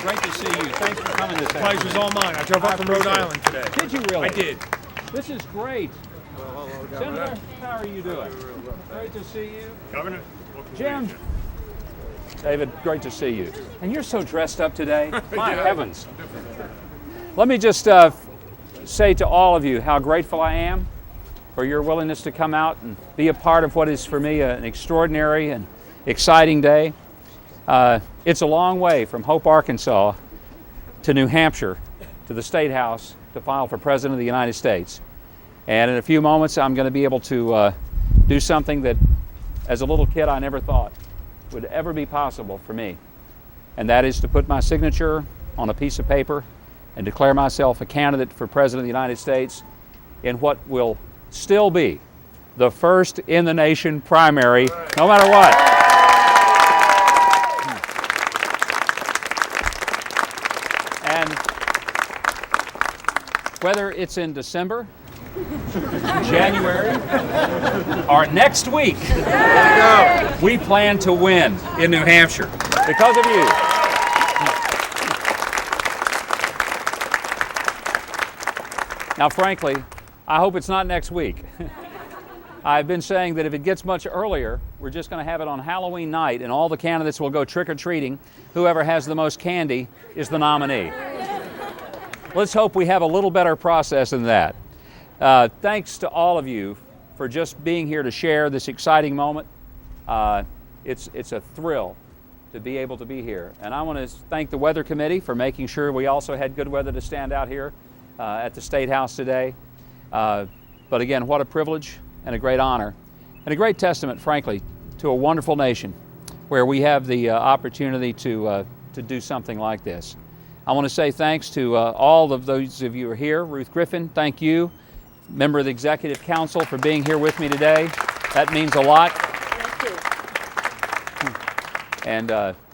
Great to see you. Thanks for coming this afternoon. Pleasure's all mine. I drove up from Rhode Island today. Did you really? I did. This is great. Senator, how are you doing? Great to see you. Governor. Jim. David, great to see you. And you're so dressed up today. My heavens. Let me just say to all of you how grateful I am for your willingness to come out and be a part of what is for me an extraordinary and exciting day. It's a long way from Hope, Arkansas to New Hampshire to the State House to file for President of the United States. And in a few moments I'm going to be able to do something that as a little kid I never thought would ever be possible for me. And that is to put my signature on a piece of paper and declare myself a candidate for President of the United States in what will still be the first in the nation primary, no matter what. And whether it's in December, January, or next week, we plan to win in New Hampshire because of you. Now, frankly, I hope it's not next week. I've been saying that if it gets much earlier, we're just going to have it on Halloween night and all the candidates will go trick-or-treating. Whoever has the most candy is the nominee. Let's hope we have a little better process than that. Thanks to all of you for just being here to share this exciting moment. It's a thrill to be able to be here. And I want to thank the Weather Committee for making sure we also had good weather to stand out here at the State House today. But again, what a privilege and a great honor and a great testament, frankly, to a wonderful nation where we have the opportunity to do something like this. I want to say thanks to all of those of you who are here. Ruth Griffin, thank you. Member of the Executive Council, for being here with me today. That means a lot. Thank you. And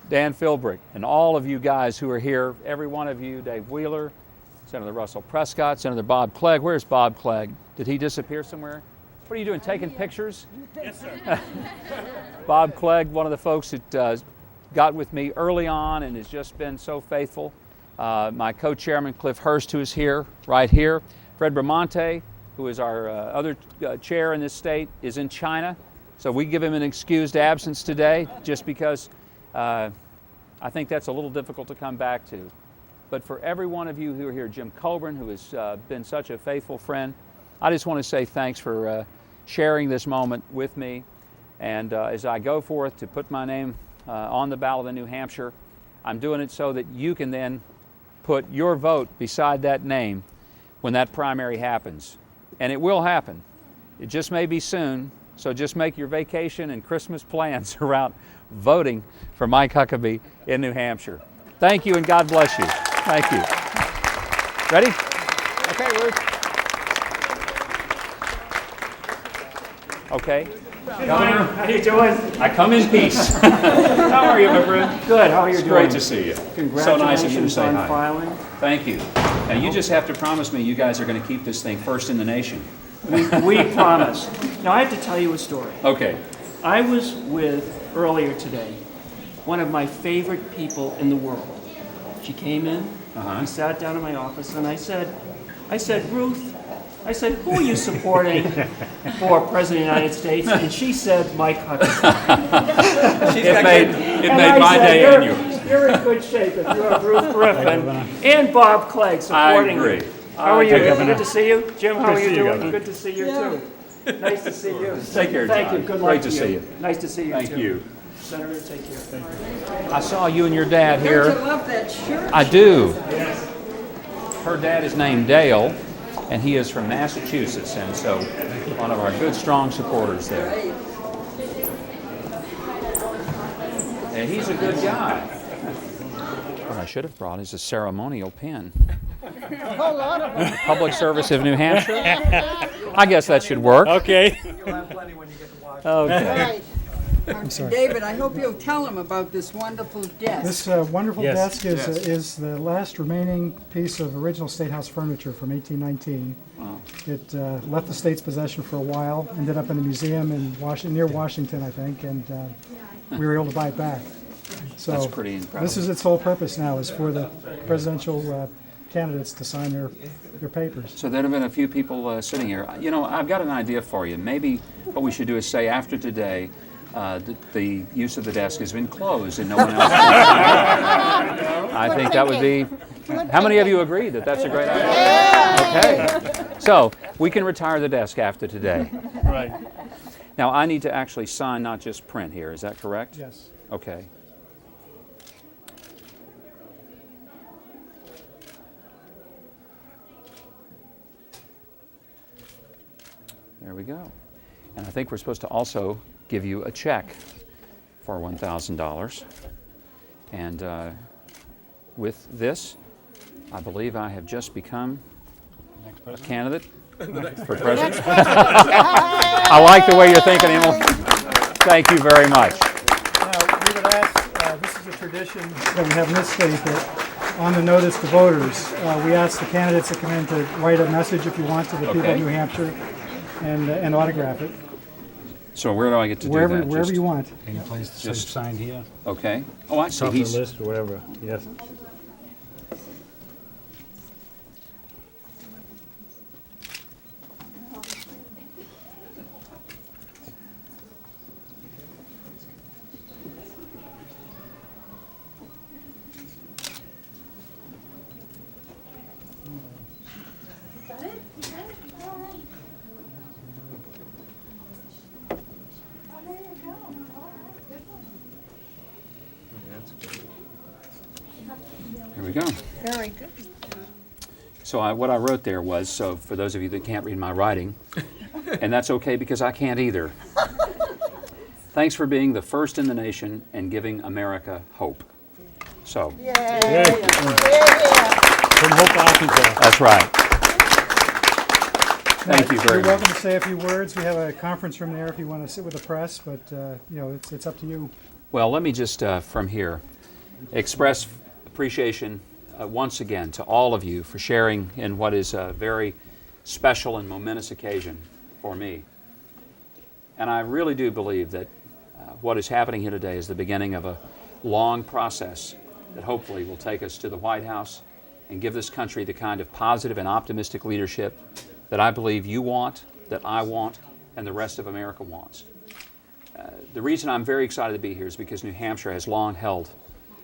Dan Philbrick and all of you guys who are here, every one of you, Dave Wheeler, Senator Russell Prescott, Senator Bob Clegg. Where's Bob Clegg? Did he disappear somewhere? What are you doing, taking pictures? Yes, sir. Bob Clegg, one of the folks that got with me early on and has just been so faithful. My co-chairman, Cliff Hurst, who is here, right here. Fred Bramante, who is our other chair in this state, is in China. So we give him an excused absence today just because I think that's a little difficult to come back to. But for every one of you who are here, Jim Coburn, who has been such a faithful friend, I just want to say thanks for sharing this moment with me. And as I go forth to put my name on the ballot in New Hampshire, I'm doing it so that you can then put your vote beside that name when that primary happens. And it will happen. It just may be soon, so just make your vacation and Christmas plans around voting for Mike Huckabee in New Hampshire. Thank you and God bless you. Thank you. Ready? Okay, Ruth. Okay. Governor, how you doing? I come in peace. How are you, my friend? Good. How are you It's doing? great to see you. Congratulations So nice of you to say on hi. filing. Thank you. Now you just have to promise me you guys are going to keep this thing first in the nation. We promise. Now I have to tell you a story. Okay. I was with earlier today one of my favorite people in the world. She came in. We sat down in my office, and I said, Ruth, I said, who are you supporting for President of the United States? And she said, Mike Huckabee. It made my day and yours. You're in good shape if you have Ruth Griffin and Bob Clegg supporting you. I agree. How are you? Governor. Good to see you. Jim, how are you doing? Governor. Good to see you too. Nice to see you. Take care, Thank John. you. Good luck Great to see you. Nice to see you Thank too. you. Senator, take care. I saw you and your dad here. Don't you love that shirt? I do. Her dad is named Dale, and he is from Massachusetts, and so one of our good, strong supporters there. And he's a good guy. What I should have brought is a ceremonial pin. A whole lot of them. Public Service of New Hampshire. I guess that should work. Okay. You'll have plenty when you get to watch. Okay. Right. David, I hope you'll tell him about this wonderful desk. This wonderful Yes. desk is the last remaining piece of original State House furniture from 1819. Wow. It left the state's possession for a while, ended up in a museum in near Washington, I think, and we were able to buy it back. So That's pretty incredible. this is its whole purpose now, is for the presidential candidates to sign their papers. So there have been a few people sitting here. You know, I've got an idea for you. Maybe what we should do is say after today, the use of the desk has been closed and no one else. I think that would be. How many of you agree that that's a great idea? Okay. So we can retire the desk after today. Right. Now I need to actually sign, not just print here. Is that correct? Yes. Okay. There we go. And I think we're supposed to also give you a check for $1,000. And with this, I believe I have just become a candidate for president. I like the way you're thinking, Emil. Thank you very much. Now, we would ask, this is a tradition that we have in this state, that on the notice to voters, we ask the candidates that come in to write a message, if you want, to the people Okay. of New Hampshire and autograph it. So where do I get to do Wherever, that? wherever Just- you want. Any place to say Just- sign here, Okay. Oh, I see. top of the He's, list or whatever, yes. here we go. Very good. So what I wrote there was, so for those of you that can't read my writing, and that's okay because I can't either. Thanks for being the first in the nation and giving America hope. So, From Hope, Arkansas. that's right. Thank you very You're welcome much. to say a few words. We have a conference room there if you want to sit with the press, but you know, it's up to you. Well, let me just, from here, express appreciation once again to all of you for sharing in what is a very special and momentous occasion for me. And I really do believe that what is happening here today is the beginning of a long process that hopefully will take us to the White House and give this country the kind of positive and optimistic leadership that I believe you want, that I want, and the rest of America wants. The reason I'm very excited to be here is because New Hampshire has long held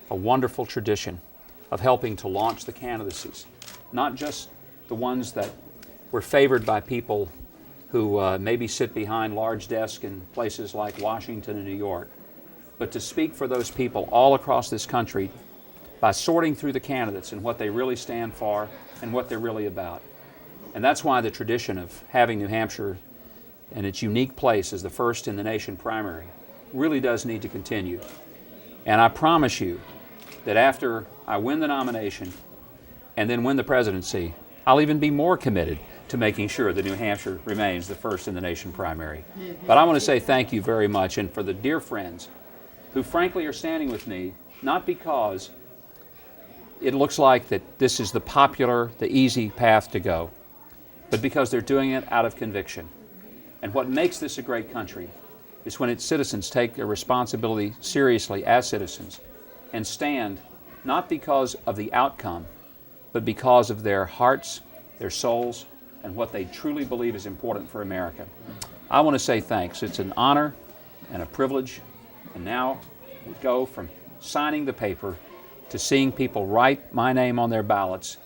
a wonderful tradition of helping to launch the candidacies, not just the ones that were favored by people who maybe sit behind large desks in places like Washington and New York, but to speak for those people all across this country by sorting through the candidates and what they really stand for and what they're really about. And that's why the tradition of having New Hampshire and its unique place as the first in the nation primary really does need to continue. And I promise you that after I win the nomination and then win the presidency, I'll even be more committed to making sure that New Hampshire remains the first in the nation primary. But I want to say thank you very much, and for the dear friends who frankly are standing with me, not because it looks like that this is the popular, the easy path to go, but because they're doing it out of conviction. And what makes this a great country is when its citizens take their responsibility seriously as citizens and stand not because of the outcome, but because of their hearts, their souls, and what they truly believe is important for America. I want to say thanks. It's an honor and a privilege. And now we go from signing the paper to seeing people write my name on their ballots.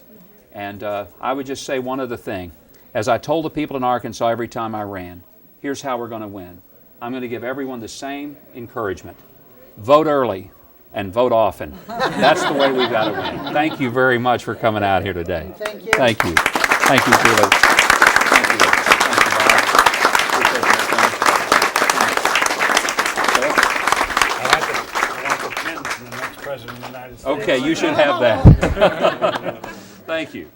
And I would just say one other thing. As I told the people in Arkansas every time I ran, here's how we're going to win. I'm going to give everyone the same encouragement. Vote early and vote often. That's the way we've got to win. Thank you very much for coming out here today. Thank you. Thank you. Thank you, Julie. Thank you. Thank you, Bob. I want the pen from the next president of the United States. Okay, you should have that. Thank you.